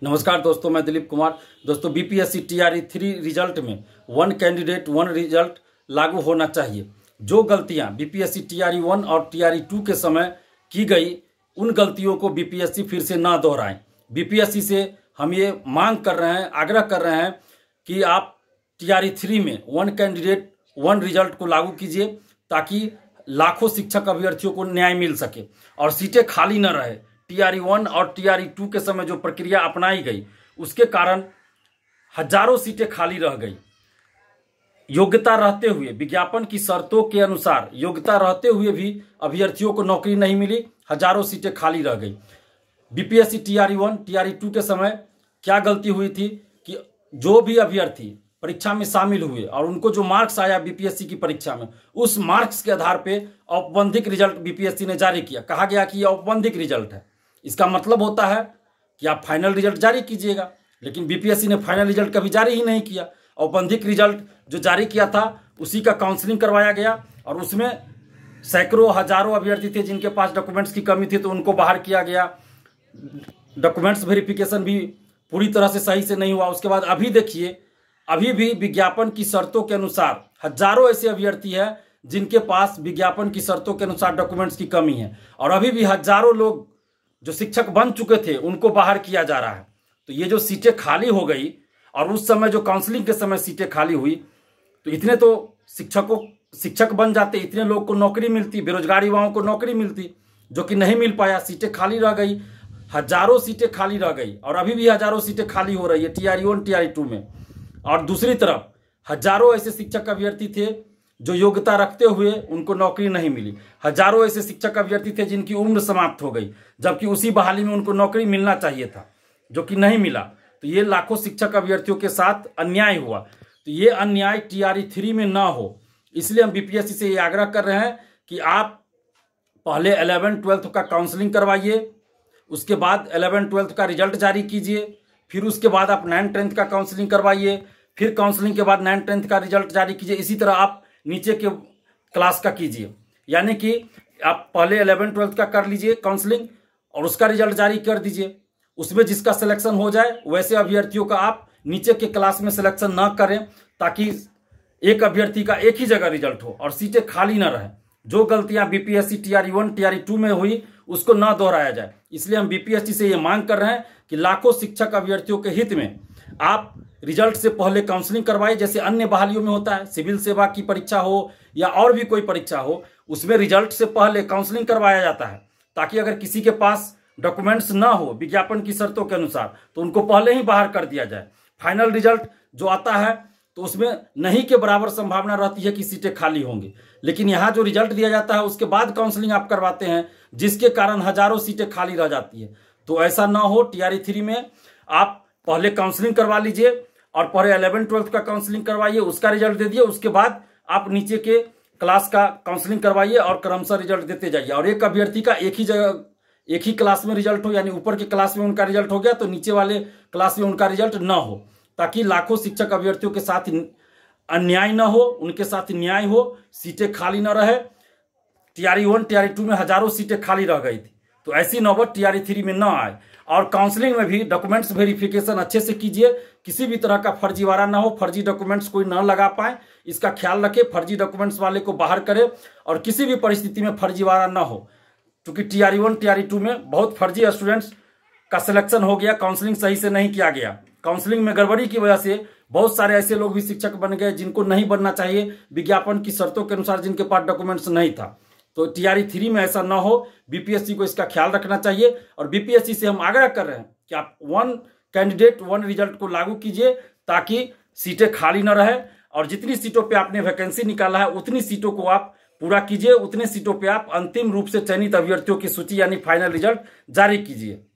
नमस्कार दोस्तों, मैं दिलीप कुमार। दोस्तों, बीपीएससी टीआरई 3 रिजल्ट में वन कैंडिडेट वन रिजल्ट लागू होना चाहिए। जो गलतियां बीपीएससी टीआरई 1 और टीआरई 2 के समय की गई, उन गलतियों को बीपीएससी फिर से ना दोहराएं। बीपीएससी से हम ये मांग कर रहे हैं, आग्रह कर रहे हैं कि आप टीआरई 3 में वन कैंडिडेट वन रिजल्ट को लागू कीजिए, ताकि लाखों शिक्षक अभ्यर्थियों को न्याय मिल सके और सीटें खाली न रहे। टीआरई 1 और टीआरई 2 के समय जो प्रक्रिया अपनाई गई, उसके कारण हजारों सीटें खाली रह गई। योग्यता रहते हुए, विज्ञापन की शर्तों के अनुसार योग्यता रहते हुए भी अभ्यर्थियों को नौकरी नहीं मिली, हजारों सीटें खाली रह गई। बीपीएससी टीआरई 1 टीआरई 2 के समय क्या गलती हुई थी कि जो भी अभ्यर्थी परीक्षा में शामिल हुए और उनको जो मार्क्स आया बीपीएससी की परीक्षा में, उस मार्क्स के आधार पे औपबंधिक रिजल्ट बीपीएससी ने जारी किया। कहा गया कि यह औपबंधिक रिजल्ट है। इसका मतलब होता है कि आप फाइनल रिजल्ट जारी कीजिएगा, लेकिन बीपीएससी ने फाइनल रिजल्ट कभी जारी ही नहीं किया। औपबंधिक रिजल्ट जो जारी किया था, उसी का काउंसलिंग करवाया गया और उसमें सैकड़ों हजारों अभ्यर्थी थे जिनके पास डॉक्यूमेंट्स की कमी थी, तो उनको बाहर किया गया। डॉक्यूमेंट्स वेरिफिकेशन भी पूरी तरह से सही से नहीं हुआ। उसके बाद अभी देखिए, अभी भी विज्ञापन की शर्तों के अनुसार हजारों ऐसे अभ्यर्थी हैं जिनके पास विज्ञापन की शर्तों के अनुसार डॉक्यूमेंट्स की कमी है, और अभी भी हजारों लोग जो शिक्षक बन चुके थे उनको बाहर किया जा रहा है। तो ये जो सीटें खाली हो गई, और उस समय जो काउंसलिंग के समय सीटें खाली हुई, तो इतने तो शिक्षक बन जाते, इतने लोग को नौकरी मिलती, बेरोजगार युवाओं को नौकरी मिलती, जो कि नहीं मिल पाया। सीटें खाली रह गई, हजारों सीटें खाली रह गई, और अभी भी हजारों सीटें खाली हो रही है टीआरई 1 टीआरई 2 में। और दूसरी तरफ हजारों ऐसे शिक्षक अभ्यर्थी थे जो योग्यता रखते हुए उनको नौकरी नहीं मिली। हजारों ऐसे शिक्षक अभ्यर्थी थे जिनकी उम्र समाप्त हो गई, जबकि उसी बहाली में उनको नौकरी मिलना चाहिए था, जो कि नहीं मिला। तो ये लाखों शिक्षक अभ्यर्थियों के साथ अन्याय हुआ। तो ये अन्याय टीआरई 3 में ना हो, इसलिए हम बीपीएससी से ये आग्रह कर रहे हैं कि आप पहले 11-12 का काउंसलिंग करवाइए, उसके बाद 11-12 का रिजल्ट जारी कीजिए, फिर उसके बाद आप 9-10 का काउंसलिंग करवाइए, फिर काउंसलिंग के बाद 9-10 का रिजल्ट जारी कीजिए। इसी तरह आप नीचे के क्लास का कीजिए, यानी कि आप पहले 11-12 का कर लीजिए काउंसलिंग और उसका रिजल्ट जारी कर दीजिए। उसमें जिसका सिलेक्शन हो जाए, वैसे अभ्यर्थियों का आप नीचे के क्लास में सिलेक्शन ना करें, ताकि एक अभ्यर्थी का एक ही जगह रिजल्ट हो और सीटें खाली ना रहे। जो गलतियां बीपीएससी टीआरई 1 टीआरई 2 में हुई, उसको ना दोहराया जाए। इसलिए हम बीपीएससी से ये मांग कर रहे हैं कि लाखों शिक्षक अभ्यर्थियों के हित में आप रिजल्ट से पहले काउंसलिंग करवाइए, जैसे अन्य बहालियों में होता है। सिविल सेवा की परीक्षा हो या और भी कोई परीक्षा हो, उसमें रिजल्ट से पहले काउंसलिंग करवाया जाता है, ताकि अगर किसी के पास डॉक्यूमेंट्स ना हो विज्ञापन की शर्तों के अनुसार, तो उनको पहले ही बाहर कर दिया जाए। फाइनल रिजल्ट जो आता है, तो उसमें नहीं के बराबर संभावना रहती है कि सीटें खाली होंगी, लेकिन यहाँ जो रिजल्ट दिया जाता है उसके बाद काउंसलिंग आप करवाते हैं, जिसके कारण हजारों सीटें खाली रह जाती है। तो ऐसा ना हो। टीआरई 3 में आप पहले काउंसलिंग करवा लीजिए और पहले 11-12 का काउंसलिंग करवाइए, उसका रिजल्ट दे दिए, उसके बाद आप नीचे के क्लास का काउंसलिंग करवाइए और क्रमशः रिजल्ट देते जाइए। और एक अभ्यर्थी का एक ही जगह एक ही क्लास में रिजल्ट हो, यानी ऊपर के क्लास में उनका रिजल्ट हो गया तो नीचे वाले क्लास में उनका रिजल्ट ना हो, ताकि लाखों शिक्षक अभ्यर्थियों के साथ अन्याय ना हो, उनके साथ न्याय हो, सीटें खाली ना रहे। टीआरई 1 टीआरई 2 में हजारों सीटें खाली रह गई थी, तो ऐसी नौबत टीआरई 3 में ना आए। और काउंसलिंग में भी डॉक्यूमेंट्स वेरिफिकेशन अच्छे से कीजिए, किसी भी तरह का फर्जीवाड़ा ना हो, फर्जी डॉक्यूमेंट्स कोई ना लगा पाए, इसका ख्याल रखें। फर्जी डॉक्यूमेंट्स वाले को बाहर करें और किसी भी परिस्थिति में फर्जीवाड़ा ना हो, क्योंकि टीआरई 1 टीआरई 2 में बहुत फर्जी स्टूडेंट्स का सिलेक्शन हो गया, काउंसलिंग सही से नहीं किया गया। काउंसलिंग में गड़बड़ी की वजह से बहुत सारे ऐसे लोग भी शिक्षक बन गए जिनको नहीं बनना चाहिए, विज्ञापन की शर्तों के अनुसार, जिनके पास डॉक्यूमेंट्स नहीं था। तो टीआरई 3 में ऐसा ना हो, बीपीएससी को इसका ख्याल रखना चाहिए। और बीपीएससी से हम आग्रह कर रहे हैं कि आप वन कैंडिडेट वन रिजल्ट को लागू कीजिए, ताकि सीटें खाली ना रहे, और जितनी सीटों पे आपने वैकेंसी निकाला है उतनी सीटों को आप पूरा कीजिए, उतने सीटों पे आप अंतिम रूप से चयनित अभ्यर्थियों की सूची यानी फाइनल रिजल्ट जारी कीजिए।